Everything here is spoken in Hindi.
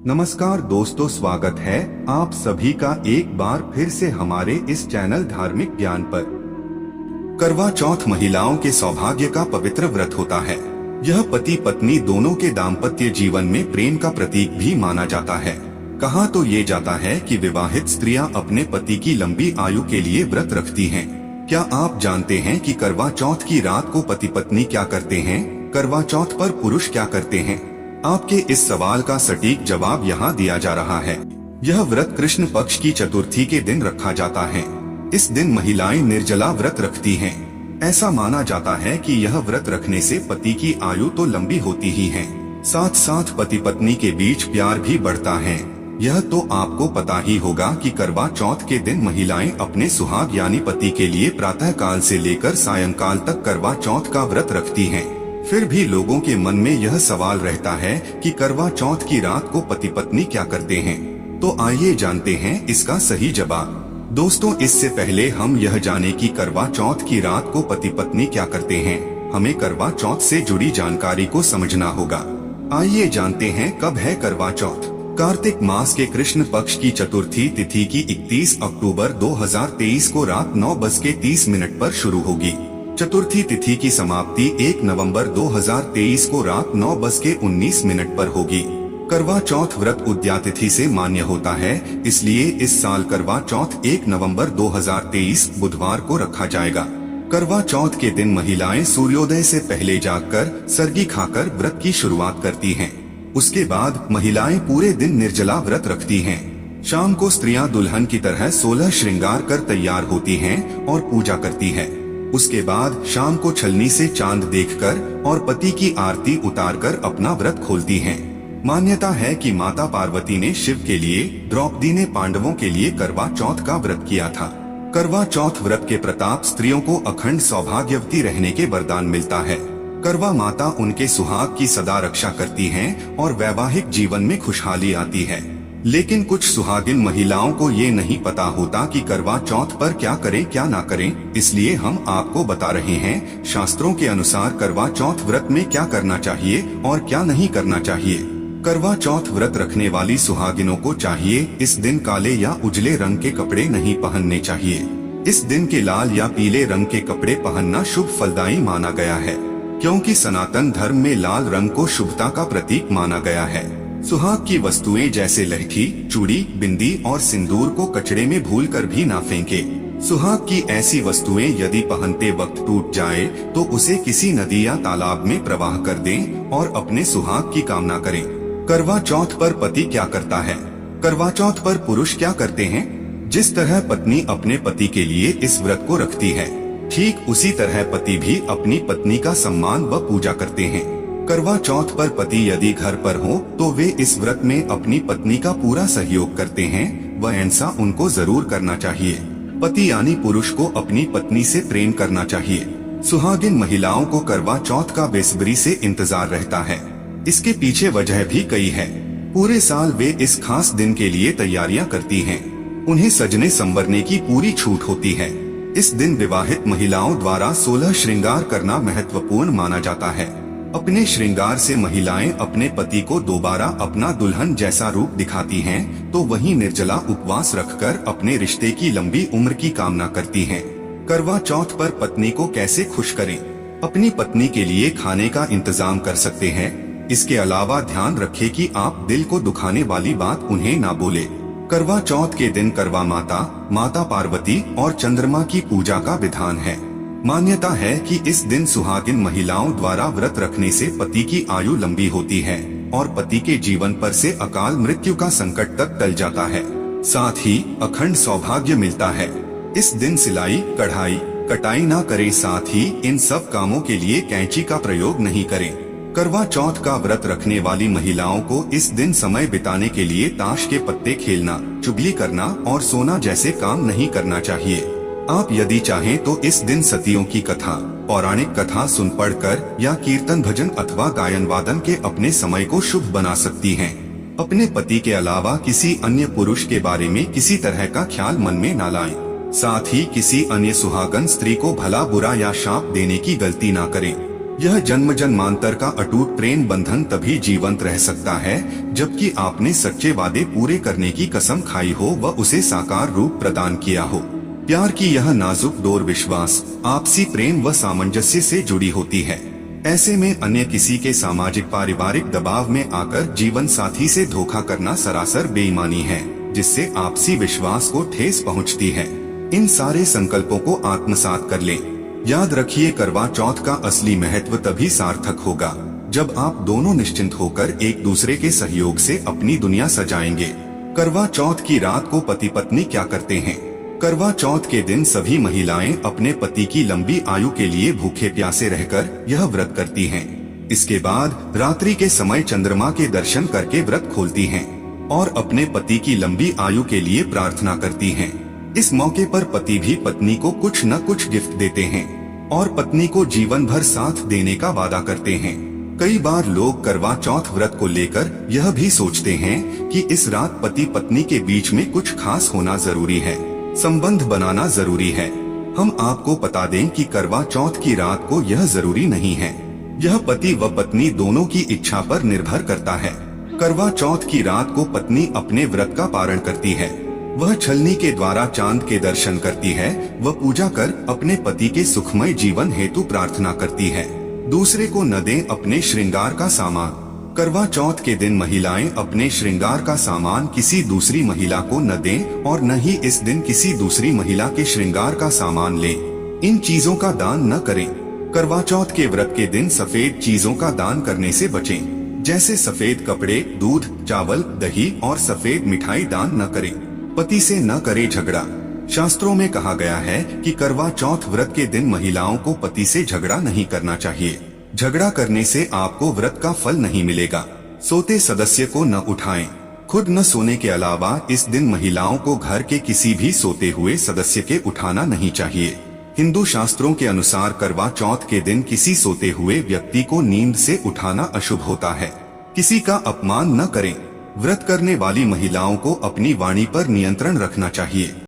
नमस्कार दोस्तों, स्वागत है आप सभी का एक बार फिर से हमारे इस चैनल धार्मिक ज्ञान पर। करवा चौथ महिलाओं के सौभाग्य का पवित्र व्रत होता है। यह पति पत्नी दोनों के दाम्पत्य जीवन में प्रेम का प्रतीक भी माना जाता है। कहा तो ये जाता है कि विवाहित स्त्रियां अपने पति की लंबी आयु के लिए व्रत रखती हैं। क्या आप जानते हैं कि करवा चौथ की रात को पति पत्नी क्या करते हैं? करवा चौथ पर पुरुष क्या करते हैं? आपके इस सवाल का सटीक जवाब यहाँ दिया जा रहा है। यह व्रत कृष्ण पक्ष की चतुर्थी के दिन रखा जाता है। इस दिन महिलाएं निर्जला व्रत रखती हैं। ऐसा माना जाता है कि यह व्रत रखने से पति की आयु तो लंबी होती ही है, साथ साथ पति पत्नी के बीच प्यार भी बढ़ता है। यह तो आपको पता ही होगा कि करवा चौथ के दिन महिलाएं अपने सुहाग यानी पति के लिए प्रातः काल से लेकर सायंकाल तक करवा चौथ का व्रत रखती हैं। फिर भी लोगों के मन में यह सवाल रहता है कि करवा चौथ की रात को पति पत्नी क्या करते हैं। तो आइए जानते हैं इसका सही जवाब। दोस्तों, इससे पहले हम यह जाने कि करवा चौथ की रात को पति पत्नी क्या करते हैं, हमें करवा चौथ से जुड़ी जानकारी को समझना होगा। आइए जानते हैं कब है करवा चौथ। कार्तिक मास के कृष्ण पक्ष की चतुर्थी तिथि की 31 अक्टूबर 2023 को रात 9:30 पर शुरू होगी। चतुर्थी तिथि की समाप्ति 1 नवंबर 2023 को रात 9:19 पर होगी। करवा चौथ व्रत उद्या तिथि से मान्य होता है, इसलिए इस साल करवा चौथ 1 नवंबर 2023 बुधवार को रखा जाएगा। करवा चौथ के दिन महिलाएं सूर्योदय से पहले जागकर सरगी खाकर व्रत की शुरुआत करती हैं। उसके बाद महिलाएं पूरे दिन निर्जला व्रत रखती हैं। शाम को स्त्रियां दुल्हन की तरह 16 श्रृंगार कर तैयार होती हैं और पूजा करती है। उसके बाद शाम को छलनी से चांद देखकर और पति की आरती उतारकर अपना व्रत खोलती हैं। मान्यता है कि माता पार्वती ने शिव के लिए, द्रौपदी ने पांडवों के लिए करवा चौथ का व्रत किया था। करवा चौथ व्रत के प्रताप स्त्रियों को अखंड सौभाग्यवती रहने के वरदान मिलता है। करवा माता उनके सुहाग की सदा रक्षा करती हैं और वैवाहिक जीवन में खुशहाली आती है। लेकिन कुछ सुहागिन महिलाओं को ये नहीं पता होता कि करवा चौथ पर क्या करें क्या ना करें, इसलिए हम आपको बता रहे हैं शास्त्रों के अनुसार करवा चौथ व्रत में क्या करना चाहिए और क्या नहीं करना चाहिए। करवा चौथ व्रत रखने वाली सुहागिनों को चाहिए इस दिन काले या उजले रंग के कपड़े नहीं पहनने चाहिए। इस दिन के लाल या पीले रंग के कपड़े पहनना शुभ फलदायी माना गया है, क्योंकि सनातन धर्म में लाल रंग को शुभता का प्रतीक माना गया है। सुहाग की वस्तुएं जैसे लहठी, चूड़ी, बिंदी और सिंदूर को कचड़े में भूलकर भी ना फेंके। सुहाग की ऐसी वस्तुएं यदि पहनते वक्त टूट जाए तो उसे किसी नदी या तालाब में प्रवाह कर दें और अपने सुहाग की कामना करें। करवा चौथ पर पति क्या करता है? करवा चौथ पर पुरुष क्या करते हैं? जिस तरह पत्नी अपने पति के लिए इस व्रत को रखती है, ठीक उसी तरह पति भी अपनी पत्नी का सम्मान व पूजा करते हैं। करवा चौथ पर पति यदि घर पर हो तो वे इस व्रत में अपनी पत्नी का पूरा सहयोग करते हैं, वह ऐसा उनको जरूर करना चाहिए। पति यानी पुरुष को अपनी पत्नी से प्रेम करना चाहिए। सुहागिन महिलाओं को करवा चौथ का बेसब्री से इंतजार रहता है। इसके पीछे वजह भी कई है। पूरे साल वे इस खास दिन के लिए तैयारियां करती हैं। उन्हें सजने संवरने की पूरी छूट होती है। इस दिन विवाहित महिलाओं द्वारा 16 श्रृंगार करना महत्वपूर्ण माना जाता है। अपने श्रृंगार से महिलाएं अपने पति को दोबारा अपना दुल्हन जैसा रूप दिखाती हैं, तो वहीं निर्जला उपवास रखकर अपने रिश्ते की लंबी उम्र की कामना करती हैं। करवा चौथ पर पत्नी को कैसे खुश करें? अपनी पत्नी के लिए खाने का इंतजाम कर सकते हैं। इसके अलावा ध्यान रखें कि आप दिल को दुखाने वाली बात उन्हें ना बोले। करवा चौथ के दिन करवा माता, माता पार्वती और चंद्रमा की पूजा का विधान है। मान्यता है कि इस दिन सुहागिन महिलाओं द्वारा व्रत रखने से पति की आयु लंबी होती है और पति के जीवन पर से अकाल मृत्यु का संकट तक टल जाता है। साथ ही अखंड सौभाग्य मिलता है। इस दिन सिलाई, कढ़ाई, कटाई ना करें, साथ ही इन सब कामों के लिए कैंची का प्रयोग नहीं करें। करवा चौथ का व्रत रखने वाली महिलाओं को इस दिन समय बिताने के लिए ताश के पत्ते खेलना, चुगली करना और सोना जैसे काम नहीं करना चाहिए। आप यदि चाहें तो इस दिन सतियों की कथा, पौराणिक कथा सुन पढ़कर या कीर्तन भजन अथवा गायन वादन के अपने समय को शुभ बना सकती हैं। अपने पति के अलावा किसी अन्य पुरुष के बारे में किसी तरह का ख्याल मन में न लाएं। साथ ही किसी अन्य सुहागन स्त्री को भला बुरा या शाप देने की गलती ना करें। यह जन्म जन्मांतर का अटूट प्रेम बंधन तभी जीवंत रह सकता है जबकि आपने सच्चे वादे पूरे करने की कसम खाई हो व उसे साकार रूप प्रदान किया हो। प्यार की यह नाजुक डोर विश्वास, आपसी प्रेम व सामंजस्य से जुड़ी होती है। ऐसे में अन्य किसी के सामाजिक पारिवारिक दबाव में आकर जीवन साथी से धोखा करना सरासर बेईमानी है, जिससे आपसी विश्वास को ठेस पहुंचती है। इन सारे संकल्पों को आत्मसात कर लें। याद रखिए, करवा चौथ का असली महत्व तभी सार्थक होगा जब आप दोनों निश्चिंत होकर एक दूसरे के सहयोग से अपनी दुनिया सजाएंगे। करवा चौथ की रात को पति पत्नी क्या करते हैं? करवा चौथ के दिन सभी महिलाएं अपने पति की लंबी आयु के लिए भूखे प्यासे रहकर यह व्रत करती हैं। इसके बाद रात्रि के समय चंद्रमा के दर्शन करके व्रत खोलती हैं और अपने पति की लंबी आयु के लिए प्रार्थना करती हैं। इस मौके पर पति भी पत्नी को कुछ न कुछ गिफ्ट देते हैं और पत्नी को जीवन भर साथ देने का वादा करते हैं। कई बार लोग करवा चौथ व्रत को लेकर यह भी सोचते हैं कि इस रात पति पत्नी के बीच में कुछ खास होना जरूरी है, संबंध बनाना जरूरी है। हम आपको बता दें कि करवा चौथ की रात को यह जरूरी नहीं है। यह पति व पत्नी दोनों की इच्छा पर निर्भर करता है। करवा चौथ की रात को पत्नी अपने व्रत का पारण करती है। वह छलनी के द्वारा चांद के दर्शन करती है व पूजा कर अपने पति के सुखमय जीवन हेतु प्रार्थना करती है। दूसरे को न दें अपने श्रृंगार का सामान। करवा चौथ के दिन महिलाएं अपने श्रृंगार का सामान किसी दूसरी महिला को न दें और न ही इस दिन किसी दूसरी महिला के श्रृंगार का सामान लें। इन चीजों का दान न करें। करवा चौथ के व्रत के दिन सफेद चीजों का दान करने से बचें, जैसे सफेद कपड़े, दूध, चावल, दही और सफेद मिठाई दान न करें। पति से न करे झगड़ा। शास्त्रों में कहा गया है कि करवा चौथ व्रत के दिन महिलाओं को पति से झगड़ा नहीं करना चाहिए। झगड़ा करने से आपको व्रत का फल नहीं मिलेगा। सोते सदस्य को न उठाएं। खुद न सोने के अलावा इस दिन महिलाओं को घर के किसी भी सोते हुए सदस्य के उठाना नहीं चाहिए। हिंदू शास्त्रों के अनुसार करवा चौथ के दिन किसी सोते हुए व्यक्ति को नींद से उठाना अशुभ होता है। किसी का अपमान न करें। व्रत करने वाली महिलाओं को अपनी वाणी पर नियंत्रण रखना चाहिए।